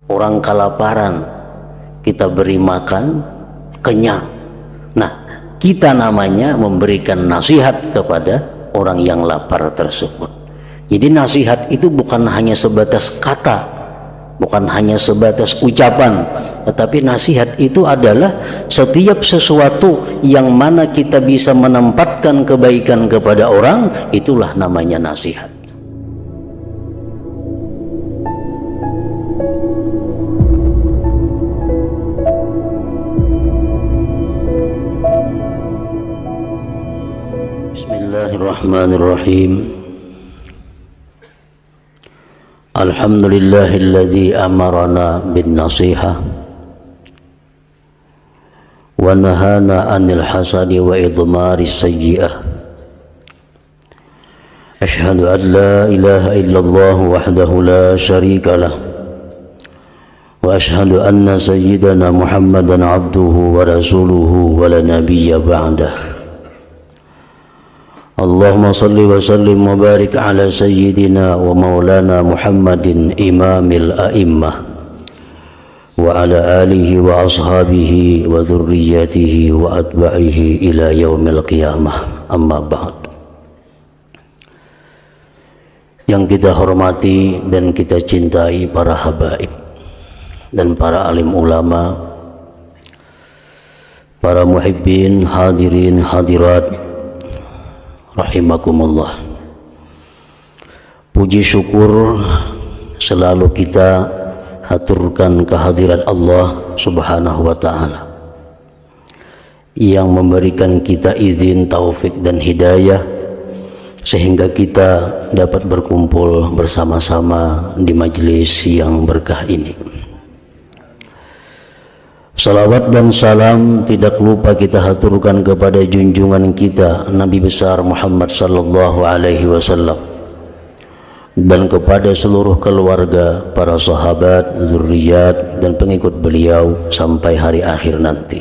orang kelaparan, kita beri makan, kenyang. Nah, kita namanya memberikan nasihat kepada orang yang lapar tersebut. Jadi nasihat itu bukan hanya sebatas kata, bukan hanya sebatas ucapan, tetapi nasihat itu adalah setiap sesuatu yang mana kita bisa menempatkan kebaikan kepada orang, itulah namanya nasihat. Bismillahirrahmanirrahim. Alhamdulillahilladzi amarana bin nasihah wa nahana 'anil hasadi wa idmaris sayyi'ah. Asyhadu an la ilaha illallah wahdahu la syarika lah wa asyhadu anna sayyidana Muhammadan 'abduhu wa rasuluhu wa la nabiyya ba'dah. Allahumma salli wa sallim wa barik ala sayyidina wa maulana Muhammadin imamil a'immah wa ala alihi wa ashabihi wa dhurriyyatihi wa atba'ihi ila yaumil qiyamah, amma ba'd. Yang kita hormati dan kita cintai para habaib dan para alim ulama, para muhibbin, hadirin, hadirat rahimakumullah. Puji syukur selalu kita haturkan kehadirat Allah Subhanahu wa ta'ala yang memberikan kita izin, taufik dan hidayah sehingga kita dapat berkumpul bersama-sama di majelis yang berkah ini. Salawat dan salam tidak lupa kita haturkan kepada junjungan kita Nabi besar Muhammad sallallahu alaihi wasallam dan kepada seluruh keluarga, para sahabat, zuriat dan pengikut beliau sampai hari akhir nanti.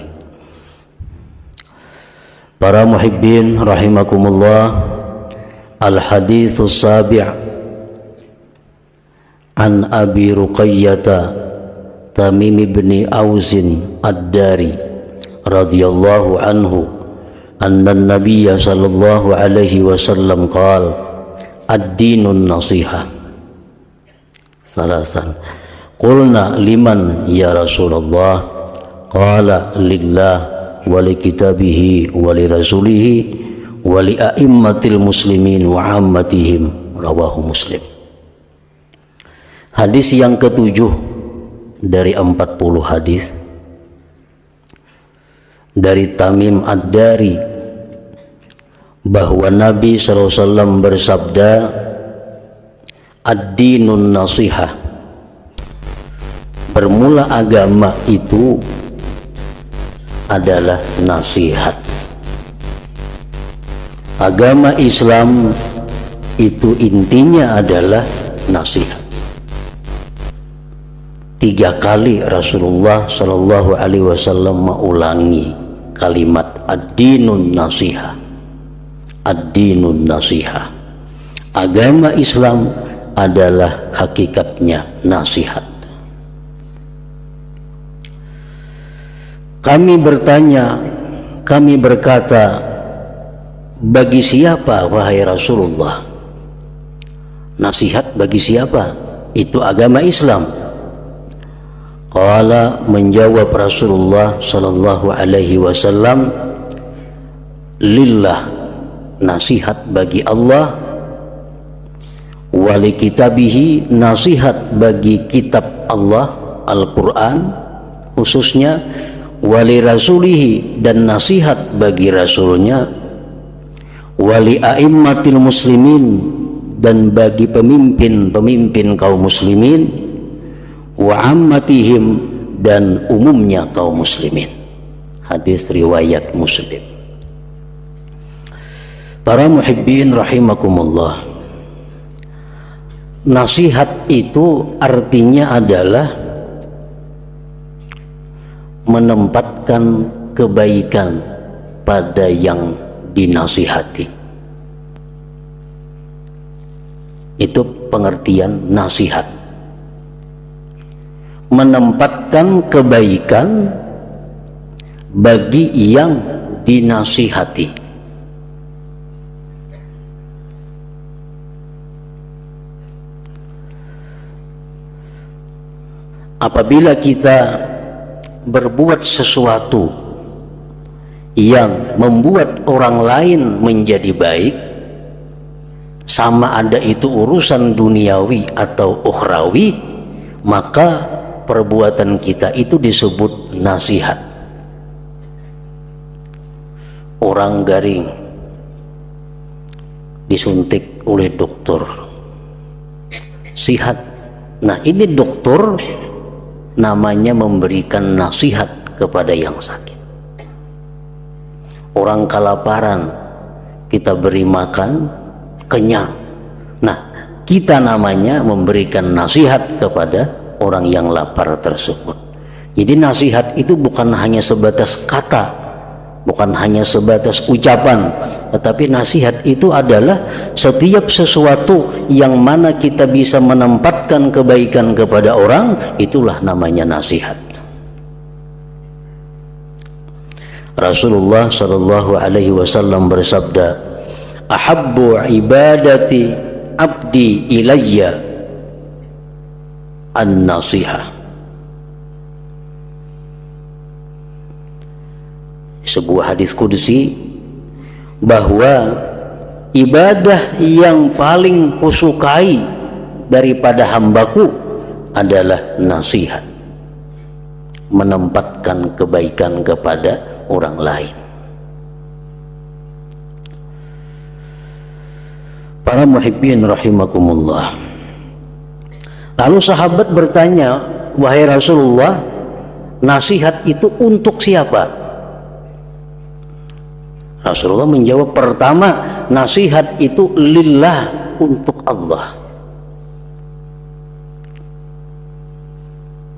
Para muhibbin rahimakumullah, al-haditsus sabi' an Abi Ruqayyah Tamim ibn Ausin ad-Dari radhiyallahu anhu anna an-nabiyya sallallahu alaihi wasallam qala ad-dinun nasihah salasan. Qulna liman ya Rasulullah? Qala lillah wa li kitabihi wa li rasulihi wa li a'immatil muslimin wa ammatihim, rawahu Muslim. Hadis yang ketujuh dari 40 hadis dari Tamim ad-Dari bahwa Nabi SAW bersabda, ad-dinun nasihah, bermula agama itu adalah nasihat. Agama Islam itu intinya adalah nasihat. 3 kali Rasulullah Shallallahu Alaihi Wasallam mengulangi kalimat ad-dinun nasihah, ad-dinun nasihah. Agama Islam adalah hakikatnya nasihat. Kami bertanya, kami berkata, bagi siapa wahai Rasulullah? Nasihat bagi siapa? Itu agama Islam. Qala, menjawab Rasulullah sallallahu alaihi wasallam, lillah, nasihat bagi Allah, wali kitabihi, nasihat bagi kitab Allah Al-Quran khususnya, wali rasulihi, dan nasihat bagi rasulnya, wali a'immatil muslimin, dan bagi pemimpin-pemimpin kaum muslimin, wa ammatihim, dan umumnya kaum muslimin. Hadis riwayat Muslim. Para muhibbin rahimakumullah, nasihat itu artinya adalah menempatkan kebaikan pada yang dinasihati. Itu pengertian nasihat. menempatkan kebaikan bagi yang dinasihati. Apabila kita berbuat sesuatu yang membuat orang lain menjadi baik, sama ada itu urusan duniawi atau ukhrawi, maka perbuatan kita itu disebut nasihat. Orang garing disuntik oleh dokter, sihat. Nah, ini dokter namanya memberikan nasihat kepada yang sakit. Orang kelaparan, kita beri makan, kenyang. Nah, kita namanya memberikan nasihat kepada orang yang lapar tersebut. Jadi nasihat itu bukan hanya sebatas kata, bukan hanya sebatas ucapan, tetapi nasihat itu adalah setiap sesuatu yang mana kita bisa menempatkan kebaikan kepada orang, itulah namanya nasihat. Rasulullah sallallahu alaihi wasallam bersabda, "Ahabbu ibadati abdi ilayya an-nasihah." Sebuah hadis qudsi bahwa ibadah yang paling kusukai daripada hambaku adalah nasihat, menempatkan kebaikan kepada orang lain. Para muhibbin rahimakumullah. Lalu sahabat bertanya, "Wahai Rasulullah, nasihat itu untuk siapa?" Rasulullah menjawab, pertama, nasihat itu lillah, untuk Allah.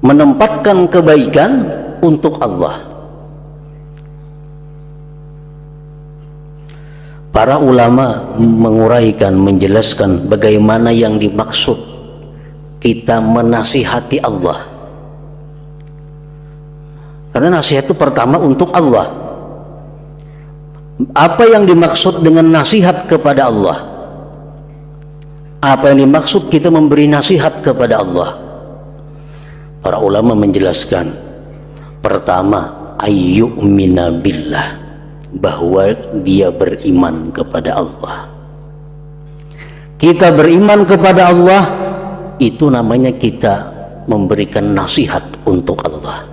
Menempatkan kebaikan untuk Allah. Para ulama menguraikan, menjelaskan bagaimana yang dimaksud kita menasihati Allah. Karena nasihat itu pertama untuk Allah. Apa yang dimaksud dengan nasihat kepada Allah? Apa yang dimaksud kita memberi nasihat kepada Allah? Para ulama menjelaskan, pertama, ayyu'mina billah, bahwa dia beriman kepada Allah. Kita beriman kepada Allah, itu namanya kita memberikan nasihat untuk Allah.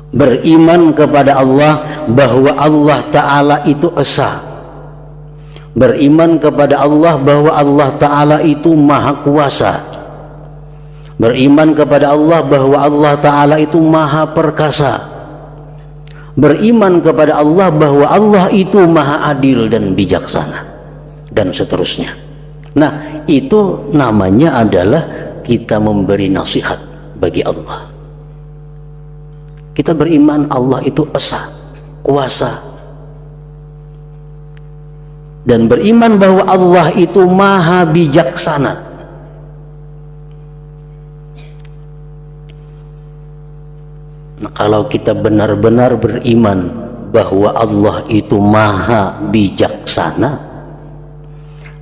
Beriman kepada Allah bahwa Allah Ta'ala itu esa. Beriman kepada Allah bahwa Allah Ta'ala itu maha kuasa. Beriman kepada Allah bahwa Allah Ta'ala itu maha perkasa. Beriman kepada Allah bahwa Allah itu maha adil dan bijaksana, dan seterusnya. Nah, itu namanya adalah kita memberi nasihat bagi Allah. Kita beriman Allah itu esa, kuasa, dan beriman bahwa Allah itu maha bijaksana. Nah, kalau kita benar-benar beriman bahwa Allah itu maha bijaksana,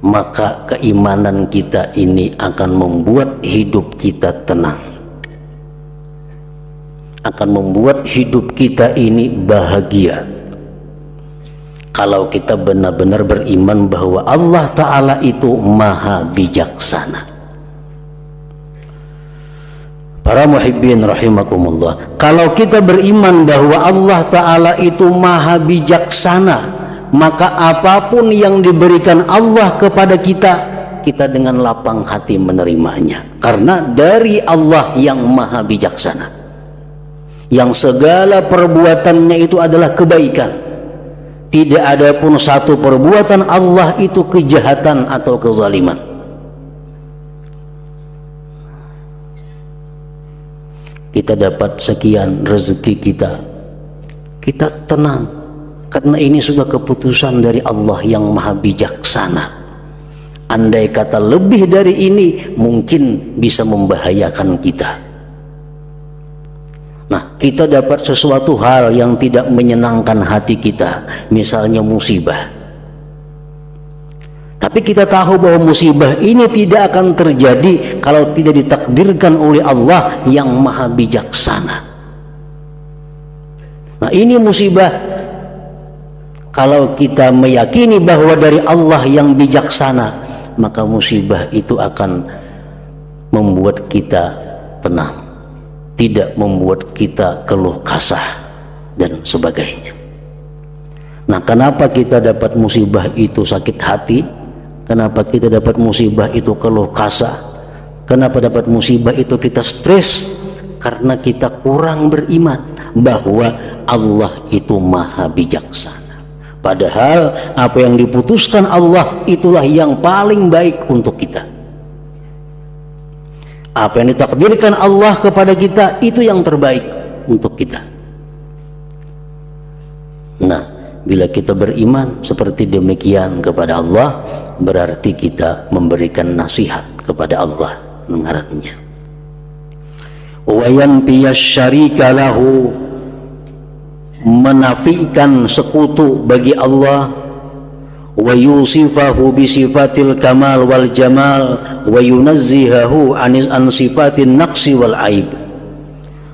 maka keimanan kita ini akan membuat hidup kita tenang, akan membuat hidup kita ini bahagia. Kalau kita benar-benar beriman bahwa Allah Ta'ala itu maha bijaksana. Para muhibbin rahimakumullah, kalau kita beriman bahwa Allah Ta'ala itu maha bijaksana, maka apapun yang diberikan Allah kepada kita, kita dengan lapang hati menerimanya. Karena dari Allah yang maha bijaksana, yang segala perbuatannya itu adalah kebaikan. Tidak ada pun satu perbuatan Allah itu kejahatan atau kezaliman. Kita dapat sekian rezeki kita tenang, karena ini sudah keputusan dari Allah yang maha bijaksana. Andai kata lebih dari ini mungkin bisa membahayakan kita. Nah, kita dapat sesuatu hal yang tidak menyenangkan hati kita, misalnya musibah. Tapi kita tahu bahwa musibah ini tidak akan terjadi kalau tidak ditakdirkan oleh Allah yang maha bijaksana. Nah, ini musibah. Kalau kita meyakini bahwa dari Allah yang bijaksana, maka musibah itu akan membuat kita tenang, tidak membuat kita keluh kesah dan sebagainya. Nah, kenapa kita dapat musibah itu sakit hati? Kenapa kita dapat musibah itu keluh kesah? Kenapa dapat musibah itu kita stres? Karena kita kurang beriman bahwa Allah itu maha bijaksana. Padahal apa yang diputuskan Allah itulah yang paling baik untuk kita. Apa yang ditakdirkan Allah kepada kita itu yang terbaik untuk kita. Nah, bila kita beriman seperti demikian kepada Allah, berarti kita memberikan nasihat kepada Allah mengarahnya. Wa yanfiyas syarika lahu, menafikan sekutu bagi Allah, wa yusifahu bi sifatil kamal wal jamal, wa yunazzihahu an sifatin naqsi wal aib.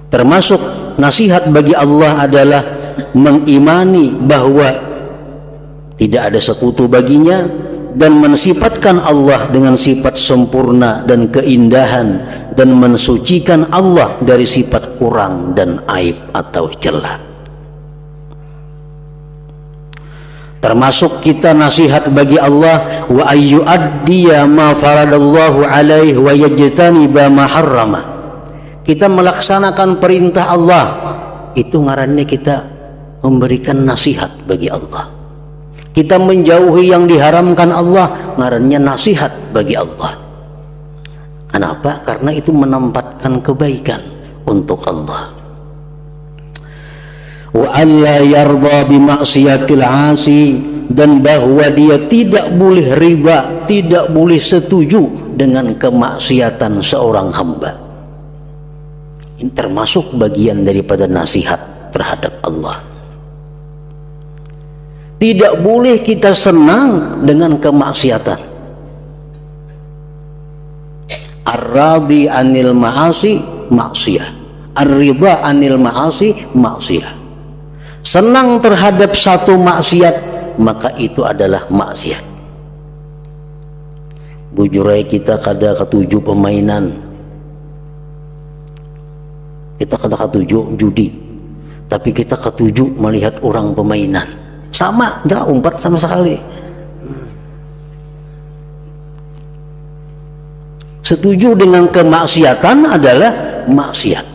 Termasuk nasihat bagi Allah adalah mengimani bahwa tidak ada sekutu baginya dan mensifatkan Allah dengan sifat sempurna dan keindahan, dan mensucikan Allah dari sifat kurang dan aib atau celah. Termasuk kita nasihat bagi Allah wa ayyuaddiya ma faradallahu alaihi wa yajtaniba ma harrama. Kita melaksanakan perintah Allah, itu ngarannya kita memberikan nasihat bagi Allah. Kita menjauhi yang diharamkan Allah, ngarannya nasihat bagi Allah. Kenapa? Karena itu menempatkan kebaikan untuk Allah. Wa alla yarda bi maksiatil asi, dan bahwa dia tidak boleh riba, tidak boleh setuju dengan kemaksiatan seorang hamba. Ini termasuk bagian daripada nasihat terhadap Allah. Tidak boleh kita senang dengan kemaksiatan. Ar-radi anil ma'asi maksiyah, ar-ridha anil ma'asi maksiyah. Senang terhadap satu maksiat, maka itu adalah maksiat. Bujurai kita kada ketujuh permainan, kita kada ketujuh judi, tapi kita ketujuh melihat orang permainan. Sama, jangan umpat sama sekali. Setuju dengan kemaksiatan adalah maksiat.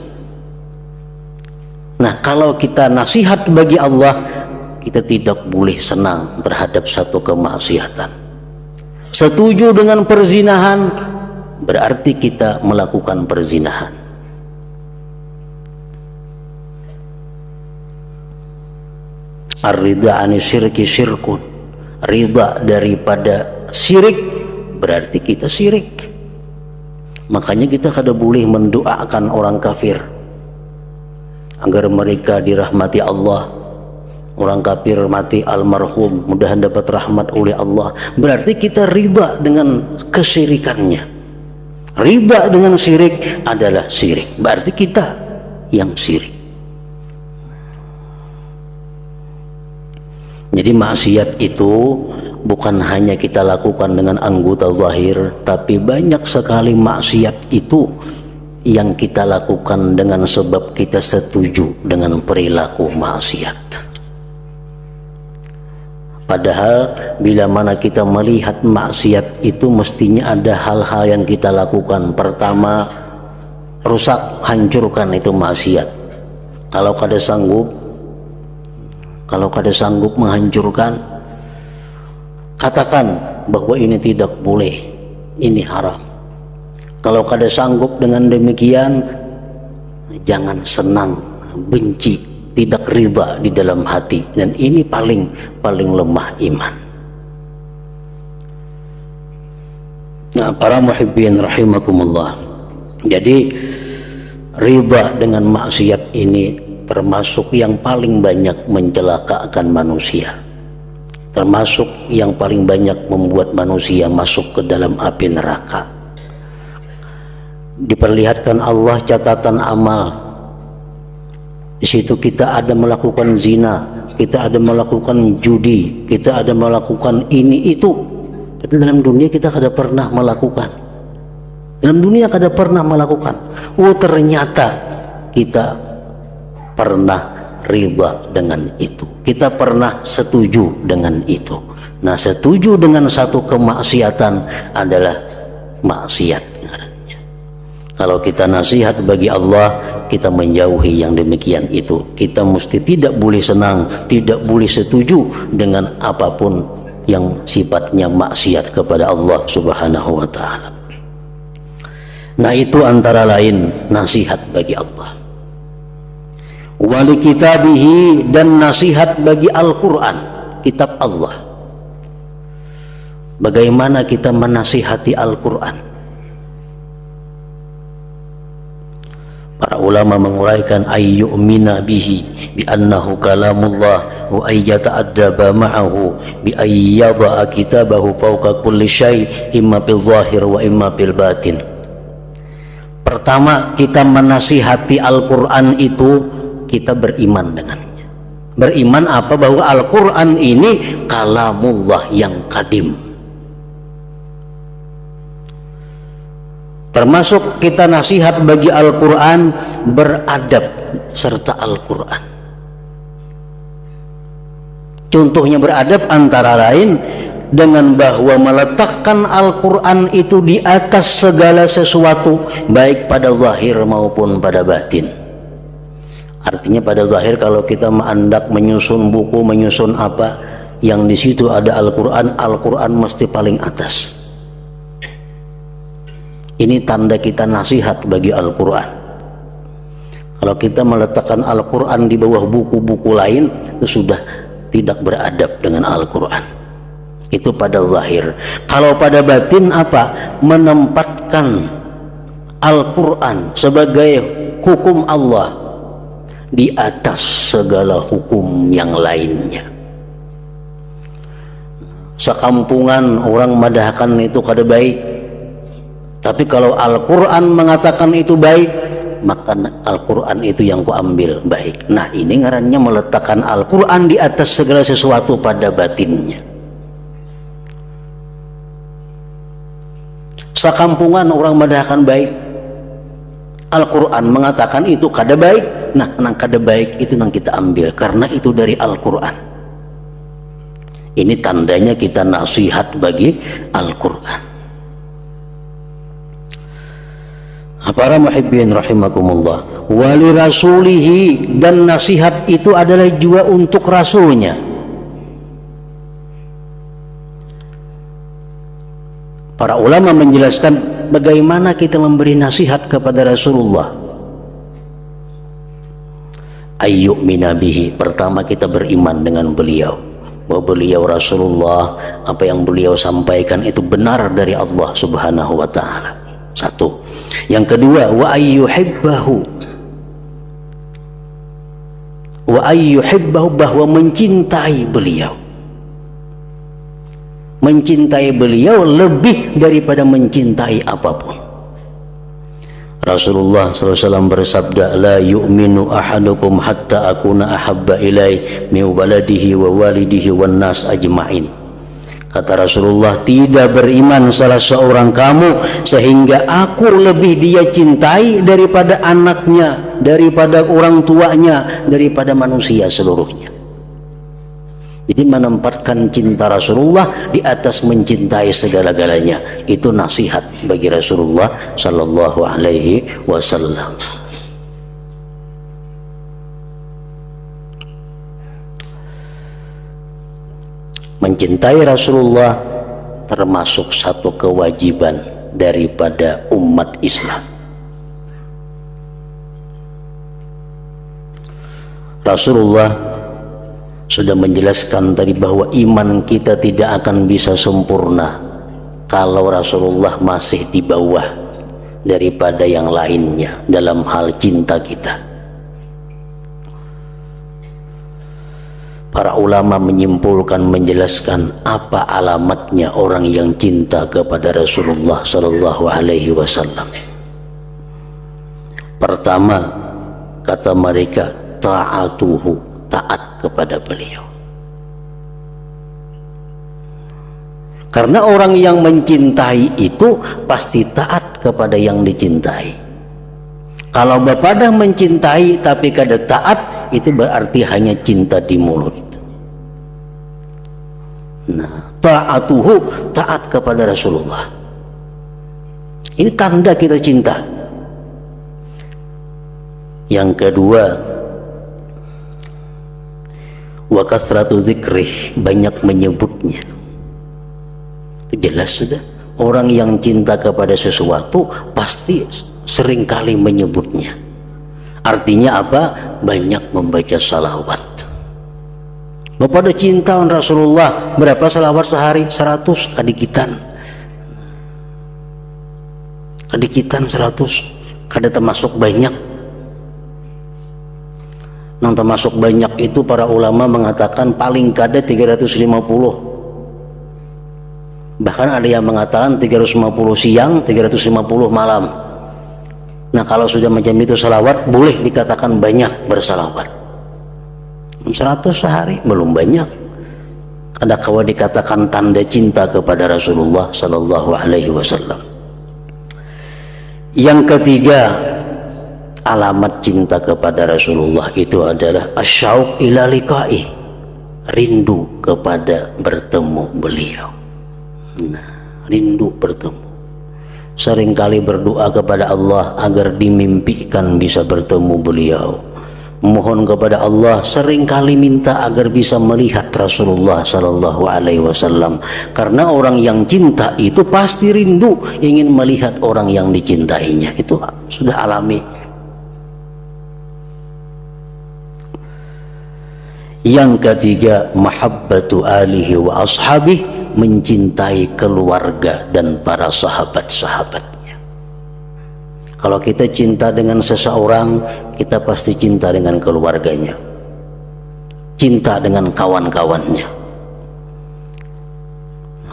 Nah, kalau kita nasihat bagi Allah, kita tidak boleh senang terhadap satu kemaksiatan. Setuju dengan perzinahan, berarti kita melakukan perzinahan. Ar-ridha ani syirki syirkun, ridha daripada syirik berarti kita syirik. Makanya kita kada boleh mendoakan orang kafir agar mereka dirahmati Allah. Orang kafir mati almarhum, mudahan dapat rahmat oleh Allah. Berarti kita ridha dengan kesyirikannya. Ridha dengan syirik adalah syirik, berarti kita yang syirik. Jadi maksiat itu bukan hanya kita lakukan dengan anggota zahir, tapi banyak sekali maksiat itu yang kita lakukan dengan sebab kita setuju dengan perilaku maksiat. Padahal bila mana kita melihat maksiat itu mestinya ada hal-hal yang kita lakukan. Pertama, rusak, hancurkan itu maksiat. Kalau kada sanggup menghancurkan, katakan bahwa ini tidak boleh, ini haram. Kalau kada sanggup dengan demikian, jangan senang, benci, tidak ridha di dalam hati, dan ini paling lemah iman. Nah, para muhibbin rahimakumullah, jadi ridha dengan maksiat ini termasuk yang paling banyak mencelakakan manusia, termasuk yang paling banyak membuat manusia masuk ke dalam api neraka. Diperlihatkan Allah catatan amal, di situ kita ada melakukan zina, kita ada melakukan judi, kita ada melakukan ini itu, tapi dalam dunia kita kada pernah melakukan. Dalam dunia kada pernah melakukan. Oh, ternyata kita pernah ridha dengan itu, kita pernah setuju dengan itu. Nah, setuju dengan satu kemaksiatan adalah maksiat. Kalau kita nasihat bagi Allah, kita menjauhi yang demikian itu. Kita mesti tidak boleh senang, tidak boleh setuju dengan apapun yang sifatnya maksiat kepada Allah Subhanahu wa ta'ala. Nah, itu antara lain nasihat bagi Allah. Wali kitabihi, dan nasihat bagi Al-Quran, kitab Allah. Bagaimana kita menasihati Al-Quran? Para ulama menguraikan ayyu'mina bihi bi annahu kalamullah wa ayyata'addaba ma'ahu bi ayyada'a kitabahu fawqa kulli syai' imma bil zahir wa imma bil batin. Pertama, kita menasihati Al-Quran itu kita beriman dengannya. Beriman apa? Bahwa Al-Quran ini kalamullah yang kadim. Termasuk kita nasihat bagi Al-Quran, beradab serta Al-Quran. Contohnya beradab antara lain dengan bahwa meletakkan Al-Quran itu di atas segala sesuatu, baik pada zahir maupun pada batin. Artinya pada zahir, kalau kita mendak menyusun buku, menyusun apa yang di situ ada Al-Quran, Al-Quran mesti paling atas. Ini tanda kita nasihat bagi Al-Quran. Kalau kita meletakkan Al-Quran di bawah buku-buku lain, itu sudah tidak beradab dengan Al-Quran. Itu pada zahir. Kalau pada batin apa? Menempatkan Al-Quran sebagai hukum Allah di atas segala hukum yang lainnya. Sekampungan orang madahkan itu kada baik, tapi kalau Al-Quran mengatakan itu baik, maka Al-Quran itu yang ku ambil baik. Nah, ini ngarannya meletakkan Al-Quran di atas segala sesuatu pada batinnya. Sekampungan orang madahkan baik, Al-Quran mengatakan itu kada baik. Nah, nang kada baik itu nang kita ambil karena itu dari Al-Quran. Ini tandanya kita nasihat bagi Al-Quran. Para muhibbin rahimakumullah, wali rasulihi, dan nasihat itu adalah juga untuk rasulnya. Para ulama menjelaskan bagaimana kita memberi nasihat kepada Rasulullah. Ayyu'mina bihi, pertama kita beriman dengan beliau, bahwa beliau Rasulullah, apa yang beliau sampaikan itu benar dari Allah Subhanahu wa ta'ala. Satu. Yang kedua, wa ayyuhibbahu, wa ayyuhibbahu, bahwa mencintai beliau. Mencintai beliau lebih daripada mencintai apapun. Rasulullah SAW bersabda, la yu'minu ahadukum hatta akuna ahabba ilaih min waladihi wa walidihi wan nas ajma'in. Kata Rasulullah, tidak beriman salah seorang kamu sehingga aku lebih dia cintai daripada anaknya, daripada orang tuanya, daripada manusia seluruhnya. Jadi menempatkan cinta Rasulullah di atas mencintai segala-galanya, itu nasihat bagi Rasulullah sallallahu alaihi wasallam. Mencintai Rasulullah termasuk satu kewajiban daripada umat Islam. Rasulullah sudah menjelaskan tadi bahwa iman kita tidak akan bisa sempurna kalau Rasulullah masih di bawah daripada yang lainnya dalam hal cinta kita. Para ulama menyimpulkan, menjelaskan apa alamatnya orang yang cinta kepada Rasulullah Sallallahu Alaihi Wasallam. Pertama, kata mereka, ta'atuhu, taat kepada beliau. Karena orang yang mencintai itu pasti taat kepada yang dicintai. Kalau bapadah mencintai tapi kada taat, itu berarti hanya cinta di mulut. Nah, ta'atuhu, taat kepada Rasulullah. Ini tanda kita cinta. Yang kedua, wa kasratu dzikrih, banyak menyebutnya. Itu jelas sudah, orang yang cinta kepada sesuatu pasti seringkali menyebutnya. Artinya apa? Banyak membaca salawat. Bapak ada cinta on Rasulullah, berapa salawat sehari? 100 kadikitan. Kadikitan 100, kada termasuk banyak. Yang termasuk banyak itu para ulama mengatakan paling kada 350. Bahkan ada yang mengatakan 350 siang, 350 malam. Nah, kalau sudah macam itu salawat, boleh dikatakan banyak bersalawat. 100 sehari belum banyak. Ada kawa dikatakan tanda cinta kepada Rasulullah Sallallahu Alaihi Wasallam. Yang ketiga, alamat cinta kepada Rasulullah itu adalah asyauq ila liqa'i, rindu kepada bertemu beliau. Nah, rindu bertemu. Seringkali berdoa kepada Allah agar dimimpikan bisa bertemu beliau. Mohon kepada Allah, seringkali minta agar bisa melihat Rasulullah Sallallahu Alaihi Wasallam. Karena orang yang cinta itu pasti rindu ingin melihat orang yang dicintainya. Itu sudah alami. Yang ketiga, mahabbatu alihi wa ashabih, mencintai keluarga dan para sahabat-sahabatnya. Kalau kita cinta dengan seseorang, kita pasti cinta dengan keluarganya, cinta dengan kawan-kawannya.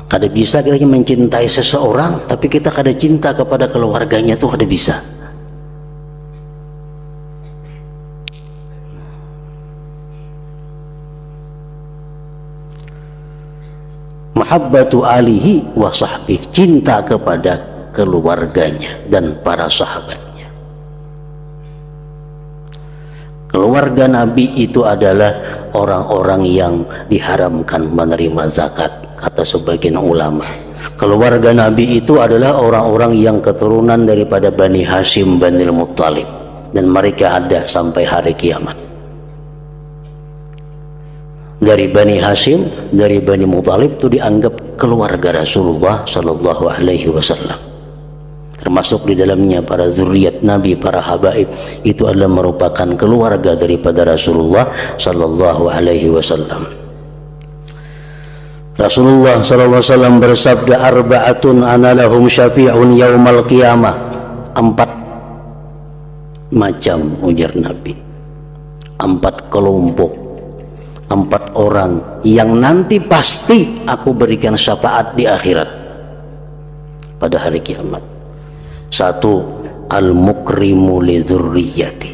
Kada bisa kita mencintai seseorang tapi kita kada cinta kepada keluarganya, tuh kada bisa. Mahabbatu alihi wa sahbihi, cinta kepada keluarganya dan para sahabatnya. Keluarga Nabi itu adalah orang-orang yang diharamkan menerima zakat, kata sebagian ulama. Keluarga Nabi itu adalah orang-orang yang keturunan daripada Bani Hashim Banil Muttalib, dan mereka ada sampai hari kiamat. Dari Bani Hashim, dari Bani Muttalib itu dianggap keluarga Rasulullah Sallallahu Alaihi Wasallam. Termasuk di dalamnya para zuriat Nabi, para habaib, itu adalah merupakan keluarga daripada Rasulullah Sallallahu Alaihi Wasallam. Rasulullah Sallallahu Alaihi Wasallam bersabda, arba'atun ana lahum syafi'un yaumal qiyamah. 4 macam, ujar Nabi, 4 kelompok, 4 orang yang nanti pasti aku berikan syafaat di akhirat pada hari kiamat. 1, al-mukrimu li dzurriyyati,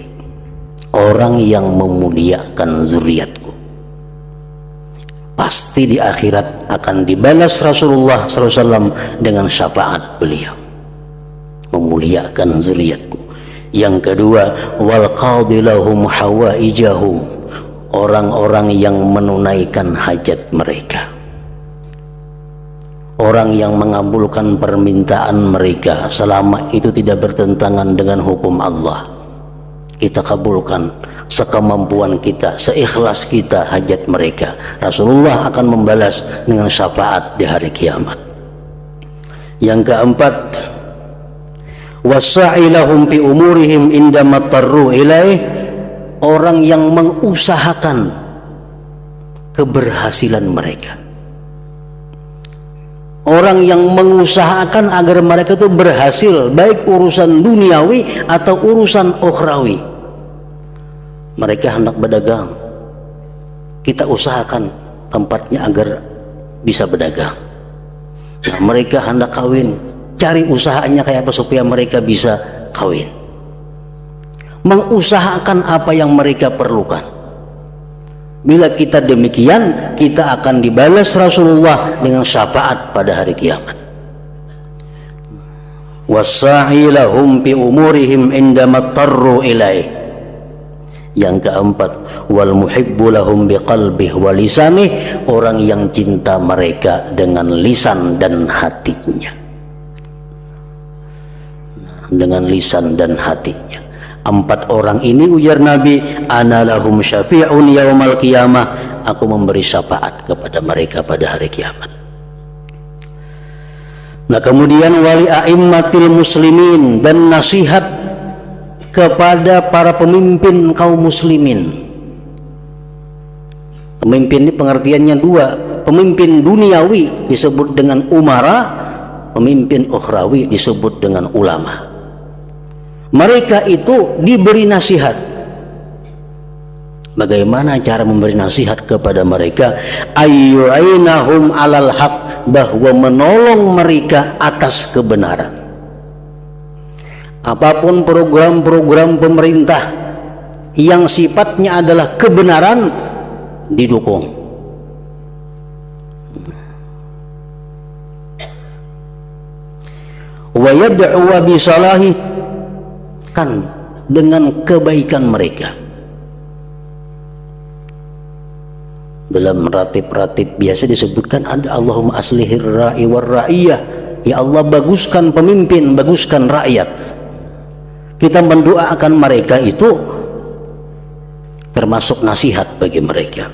orang yang memuliakan zuriatku. Pasti di akhirat akan dibalas Rasulullah SAW dengan syafaat beliau, memuliakan zuriatku. Yang kedua, wal qadi lahum hawaijahum, orang-orang yang menunaikan hajat mereka, orang yang mengabulkan permintaan mereka selama itu tidak bertentangan dengan hukum Allah. Kita kabulkan sekemampuan kita, seikhlas kita hajat mereka. Rasulullah akan membalas dengan syafaat di hari kiamat. Yang keempat, wasa'ilahum fi umurihim indama tarru ilaih, orang yang mengusahakan keberhasilan mereka, orang yang mengusahakan agar mereka itu berhasil, baik urusan duniawi atau urusan ukhrawi. Mereka hendak berdagang, kita usahakan tempatnya agar bisa berdagang. Nah, mereka hendak kawin, cari usahanya kayak apa supaya mereka bisa kawin. Mengusahakan apa yang mereka perlukan. Bila kita demikian, kita akan dibalas Rasulullah dengan syafaat pada hari kiamat. Wassa'i lahum bi umurihim indama tarru ilaih. Yang keempat, wal muhibbu lahum biqalbih wa lisanih, orang yang cinta mereka dengan lisan dan hatinya. Dengan lisan dan hatinya. 4 orang ini, ujar Nabi, ana lahum syafi'un yaumal qiyamah, aku memberi syafaat kepada mereka pada hari kiamat. Nah, kemudian wali a'immatil muslimin, dan nasihat kepada para pemimpin kaum muslimin. Pemimpin ini pengertiannya 2. Pemimpin duniawi disebut dengan umara, pemimpin ukhrawi disebut dengan ulama. Mereka itu diberi nasihat. Bagaimana cara memberi nasihat kepada mereka? Ayyu'inahum alal haq, bahwa menolong mereka atas kebenaran. Apapun program-program pemerintah yang sifatnya adalah kebenaran, didukung. Wa yad'u bi salahi, kan dengan kebaikan mereka. Dalam ratib-ratib biasa disebutkan ada Allahumma aslihir ra'i war ra'iyah, ya Allah baguskan pemimpin, baguskan rakyat. Kita mendoakan mereka itu termasuk nasihat bagi mereka.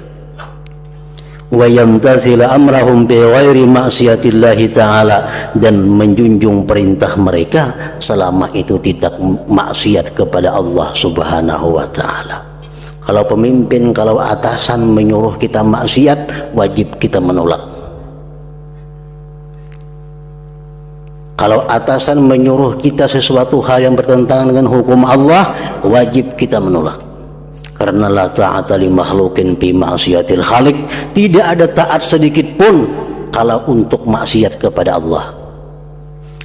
Wa yamtathila amrahum bi ghairi ma'siyatillahi ta'ala, dan menjunjung perintah mereka selama itu tidak maksiat kepada Allah Subhanahu wa ta'ala. Kalau pemimpin, kalau atasan menyuruh kita maksiat, wajib kita menolak. Kalau atasan menyuruh kita sesuatu hal yang bertentangan dengan hukum Allah, wajib kita menolak. Karena la ta'ata li makhluqin fi ma'siyatil khaliq, tidak ada taat sedikit pun kalau untuk maksiat kepada Allah.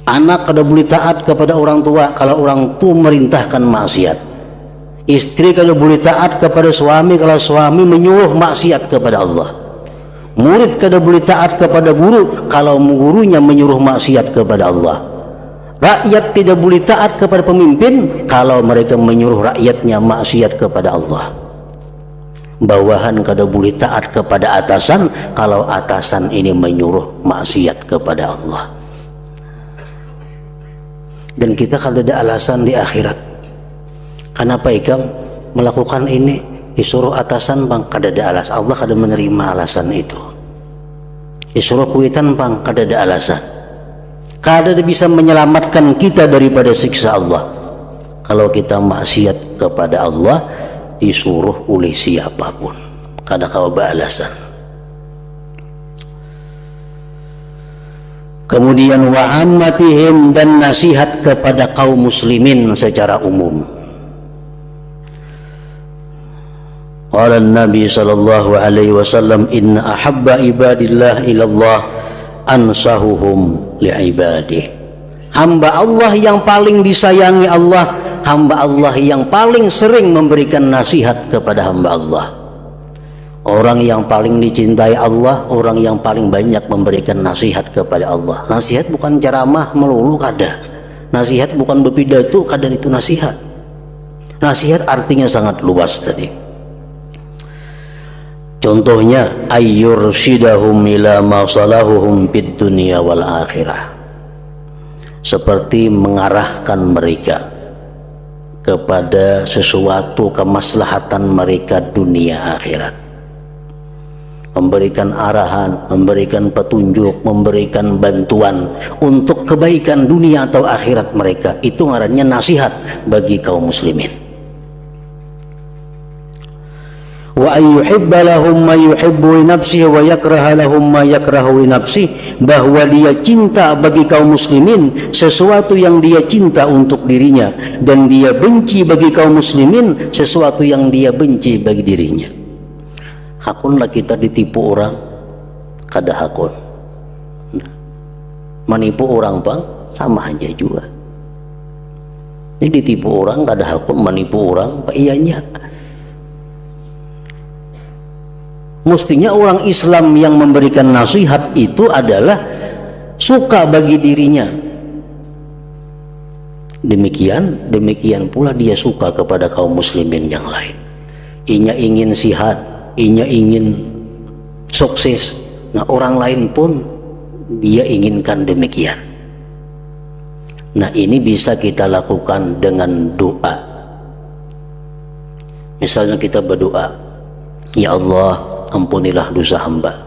Anak kada boleh taat kepada orang tua kalau orang tua merintahkan maksiat. Istri kada boleh taat kepada suami kalau suami menyuruh maksiat kepada Allah. Murid kada boleh taat kepada guru kalau gurunya menyuruh maksiat kepada Allah. Rakyat tidak boleh taat kepada pemimpin kalau mereka menyuruh rakyatnya maksiat kepada Allah. Bawahan kada boleh taat kepada atasan kalau atasan ini menyuruh maksiat kepada Allah. Dan kita kada ada alasan di akhirat. Kenapa ikam melakukan ini? Disuruh atasan bang, kada ada alasan. Allah kada menerima alasan itu. Disuruh kuitan bang, kada ada alasan. Kada bisa menyelamatkan kita daripada siksa Allah. Kalau kita maksiat kepada Allah, disuruh oleh siapapun, kada kau beralasan. Kemudian wa ammatihim, dan nasihat kepada kaum muslimin secara umum. Qala Nabi sallallahu alaihi wasallam, inna ahabba ibadillah ilallah ansahuhum liibadih. Hamba Allah yang paling disayangi Allah, hamba Allah yang paling sering memberikan nasihat kepada hamba Allah. Orang yang paling dicintai Allah, orang yang paling banyak memberikan nasihat kepada Allah. Nasihat bukan ceramah melulu kada. Nasihat bukan berpidato, kada itu nasihat. Nasihat artinya sangat luas tadi. Contohnya ayyursyidahum ila ma salahuhum fid dunya wal akhirah, seperti mengarahkan mereka kepada sesuatu kemaslahatan mereka dunia akhirat, memberikan arahan, memberikan petunjuk, memberikan bantuan untuk kebaikan dunia atau akhirat mereka. Itu ngarannya nasihat bagi kaum muslimin. wa ayyuhibba lahum ma yuhibbu li nafsihi wa yakraha lahum ma yakrahu li nafsihi, bahwa dia cinta bagi kaum muslimin sesuatu yang dia cinta untuk dirinya, dan dia benci bagi kaum muslimin sesuatu yang dia benci bagi dirinya. Hakunlah kita ditipu orang kada hakun, menipu orang bang sama aja juga. Jadi ditipu orang kada hakun, menipu orang apa iyanya. Mestinya orang Islam yang memberikan nasihat itu adalah suka bagi dirinya. Demikian pula dia suka kepada kaum muslimin yang lain. Inya ingin sihat, inya ingin sukses. Nah, orang lain pun dia inginkan demikian. Nah, ini bisa kita lakukan dengan doa. Misalnya kita berdoa, ya Allah, ampunilah dosa hamba.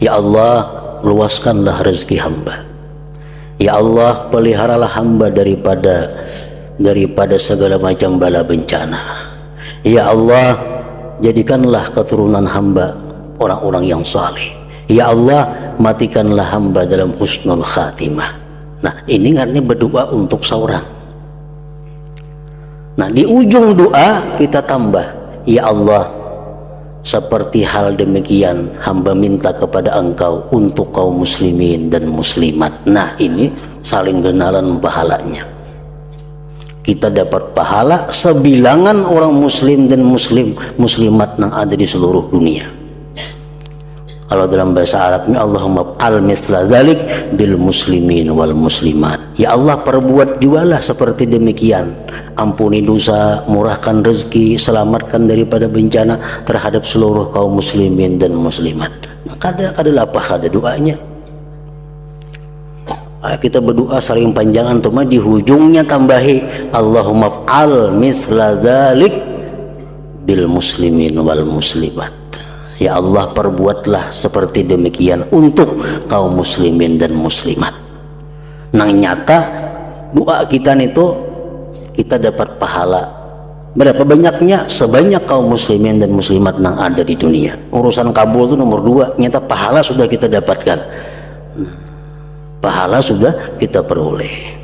Ya Allah, luaskanlah rezeki hamba. Ya Allah, peliharalah hamba daripada segala macam bala bencana. Ya Allah, jadikanlah keturunan hamba orang-orang yang saleh. Ya Allah, matikanlah hamba dalam husnul khatimah. Nah, ini artinya berdoa untuk seorang. Nah, di ujung doa kita tambah, ya Allah, seperti hal demikian hamba minta kepada engkau untuk kaum muslimin dan muslimat. Nah, ini saling kenalan pahalanya. Kita dapat pahala sebilangan orang muslim dan muslimat yang ada di seluruh dunia. Kalau dalam bahasa Arabnya, Allahumma fa'al mithla dzalik bil muslimin wal muslimat. Ya Allah, perbuat jualah seperti demikian. Ampuni dosa, murahkan rezeki, selamatkan daripada bencana terhadap seluruh kaum muslimin dan muslimat. Nah, kada lapah kada doanya. Kita berdoa saling panjangan, cuma di hujungnya tambahi Allahumma fa'al mithla dzalik bil muslimin wal muslimat. Ya Allah, perbuatlah seperti demikian untuk kaum muslimin dan muslimat. Nang nyata doa kita itu kita dapat pahala berapa banyaknya? Sebanyak kaum muslimin dan muslimat yang ada di dunia. Urusan kabul itu nomor 2, nyata pahala sudah kita dapatkan, pahala sudah kita peroleh.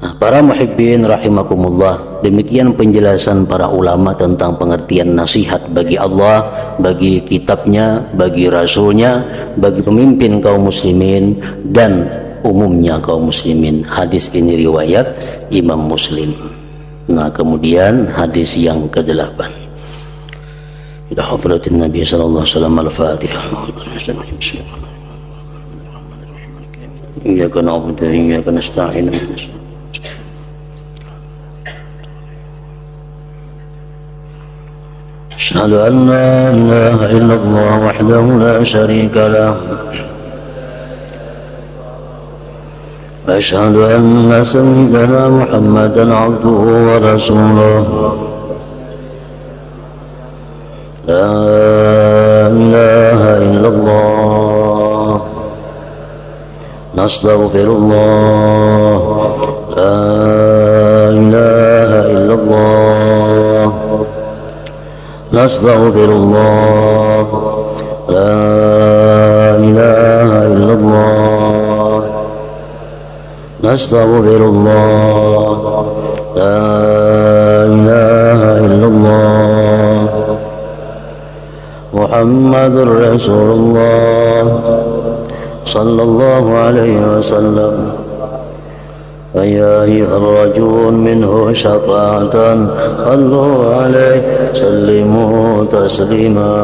Nah, para muhibbin rahimakumullah, demikian penjelasan para ulama tentang pengertian nasihat bagi Allah, bagi kitabnya, bagi rasulnya, bagi pemimpin kaum muslimin dan umumnya kaum muslimin. Hadis ini riwayat Imam Muslim. Nah, kemudian hadis yang ke-8. Ila hadratin Nabi sallallahu alaihi wasallam al-Fatihah. Iyyaka na'budu wa iyyaka nasta'in. أشهد أن لا إله إلا الله وحده لا شريك له وأشهد أن سيدنا محمدا عبده ورسوله لا إله إلا الله نستغفر الله لا إله إلا الله نستغفر الله لا إله إلا الله نستغفر الله لا إله إلا الله محمد رسول الله صلى الله عليه وسلم فيا أيها الرجل منه شفاعة صلوا عليه سلموا تسليما.